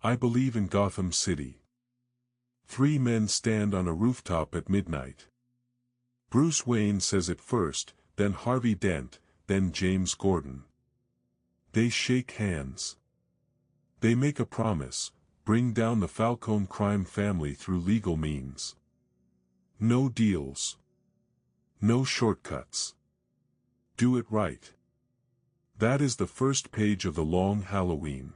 I believe in Gotham City. Three men stand on a rooftop at midnight. Bruce Wayne says it first, then Harvey Dent, then James Gordon. They shake hands. They make a promise: bring down the Falcone crime family through legal means. No deals. No shortcuts. Do it right. That is the first page of The Long Halloween.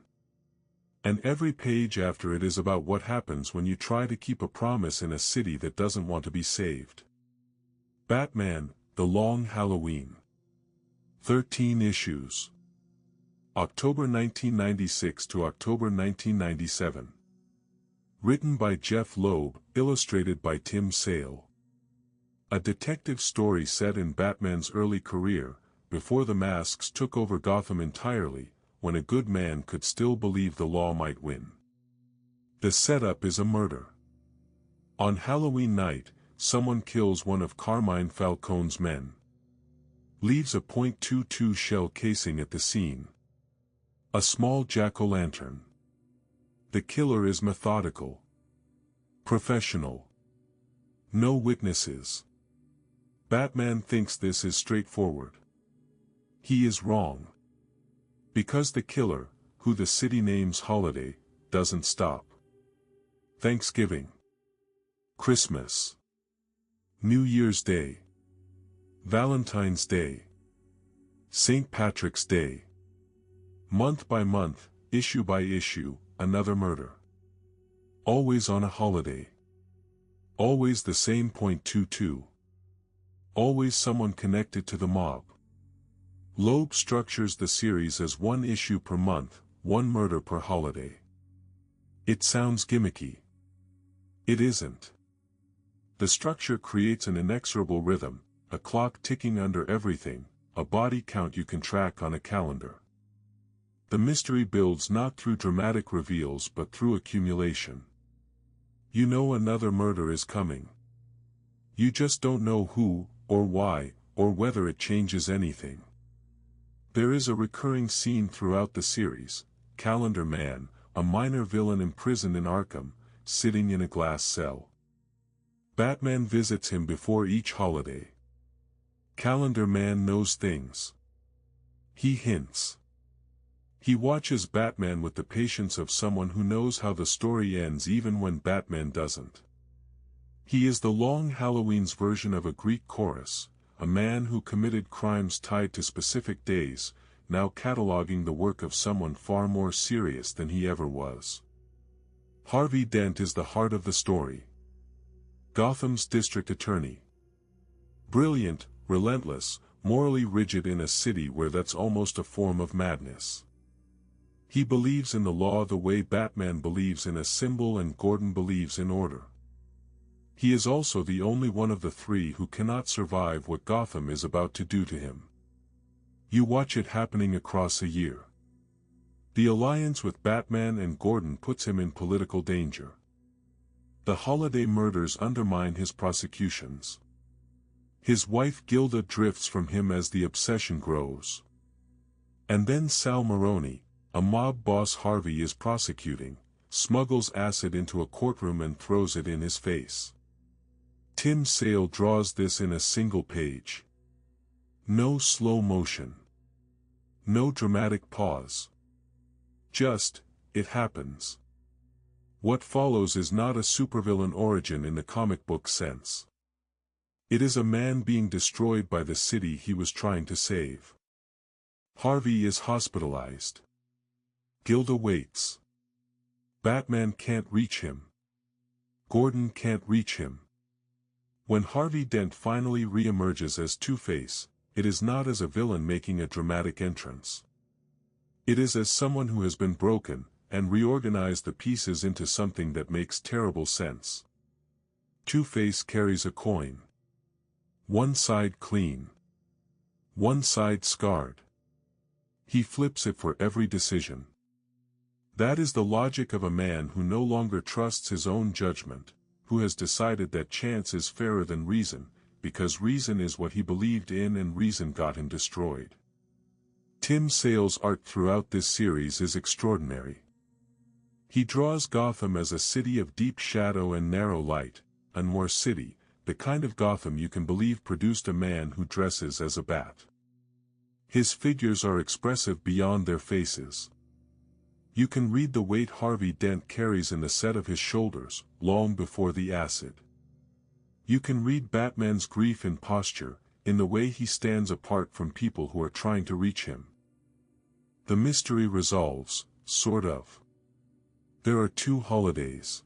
And every page after it is about what happens when you try to keep a promise in a city that doesn't want to be saved. Batman, The Long Halloween. 13 issues. October 1996 to October 1997. Written by Jeph Loeb, illustrated by Tim Sale. A detective story set in Batman's early career, before the masks took over Gotham entirely, when a good man could still believe the law might win. The setup is a murder. On Halloween night, someone kills one of Carmine Falcone's men. Leaves a .22 shell casing at the scene. A small jack-o'-lantern. The killer is methodical. Professional. No witnesses. Batman thinks this is straightforward. He is wrong. Because the killer, who the city names Holiday, doesn't stop. Thanksgiving. Christmas. New Year's Day. Valentine's Day. St. Patrick's Day. Month by month, issue by issue, another murder. Always on a holiday. Always the same .22. Always someone connected to the mob. Loeb structures the series as one issue per month, one murder per holiday. It sounds gimmicky. It isn't. The structure creates an inexorable rhythm, a clock ticking under everything, a body count you can track on a calendar. The mystery builds not through dramatic reveals but through accumulation. You know another murder is coming. You just don't know who, or why, or whether it changes anything. There is a recurring scene throughout the series: Calendar Man, a minor villain imprisoned in Arkham, sitting in a glass cell. Batman visits him before each holiday. Calendar Man knows things. He hints. He watches Batman with the patience of someone who knows how the story ends even when Batman doesn't. He is the Long Halloween's version of a Greek chorus, a man who committed crimes tied to specific days, now cataloging the work of someone far more serious than he ever was. Harvey Dent is the heart of the story. Gotham's district attorney. Brilliant, relentless, morally rigid in a city where that's almost a form of madness. He believes in the law the way Batman believes in a symbol and Gordon believes in order. He is also the only one of the three who cannot survive what Gotham is about to do to him. You watch it happening across a year. The alliance with Batman and Gordon puts him in political danger. The holiday murders undermine his prosecutions. His wife Gilda drifts from him as the obsession grows. And then Sal Maroni, a mob boss Harvey is prosecuting, smuggles acid into a courtroom and throws it in his face. Tim Sale draws this in a single page. No slow motion. No dramatic pause. Just, it happens. What follows is not a supervillain origin in the comic book sense. It is a man being destroyed by the city he was trying to save. Harvey is hospitalized. Gilda waits. Batman can't reach him. Gordon can't reach him. When Harvey Dent finally re-emerges as Two-Face, it is not as a villain making a dramatic entrance. It is as someone who has been broken, and reorganized the pieces into something that makes terrible sense. Two-Face carries a coin. One side clean. One side scarred. He flips it for every decision. That is the logic of a man who no longer trusts his own judgment, who has decided that chance is fairer than reason, because reason is what he believed in and reason got him destroyed. Tim Sale's art throughout this series is extraordinary. He draws Gotham as a city of deep shadow and narrow light, a noir city, the kind of Gotham you can believe produced a man who dresses as a bat. His figures are expressive beyond their faces. You can read the weight Harvey Dent carries in the set of his shoulders, long before the acid. You can read Batman's grief in posture, in the way he stands apart from people who are trying to reach him. The mystery resolves, sort of. There are two holidays.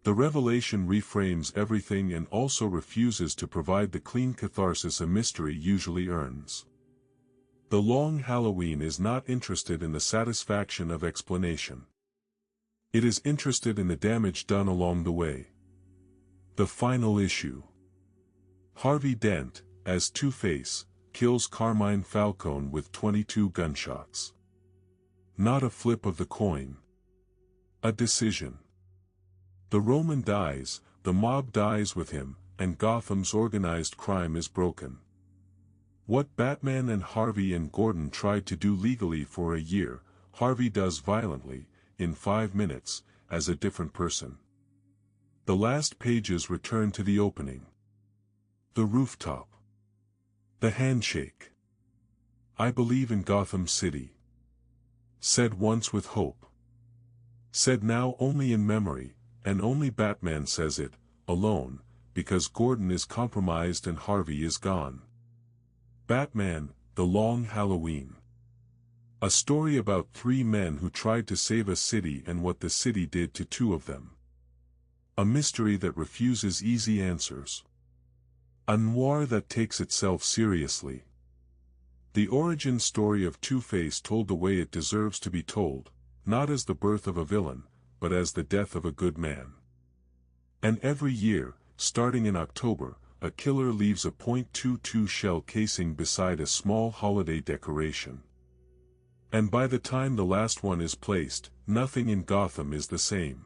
The revelation reframes everything and also refuses to provide the clean catharsis a mystery usually earns. The Long Halloween is not interested in the satisfaction of explanation. It is interested in the damage done along the way. The final issue. Harvey Dent, as Two-Face, kills Carmine Falcone with 22 gunshots. Not a flip of the coin. A decision. The Roman dies, the mob dies with him, and Gotham's organized crime is broken. What Batman and Harvey and Gordon tried to do legally for a year, Harvey does violently, in 5 minutes, as a different person. The last pages return to the opening. The rooftop. The handshake. I believe in Gotham City. Said once with hope. Said now only in memory, and only Batman says it, alone, because Gordon is compromised and Harvey is gone. Batman, The Long Halloween. A story about 3 men who tried to save a city and what the city did to 2 of them. A mystery that refuses easy answers. A noir that takes itself seriously. The origin story of Two-Face told the way it deserves to be told, not as the birth of a villain, but as the death of a good man. And every year, starting in October, a killer leaves a .22 shell casing beside a small holiday decoration. And by the time the last one is placed, nothing in Gotham is the same.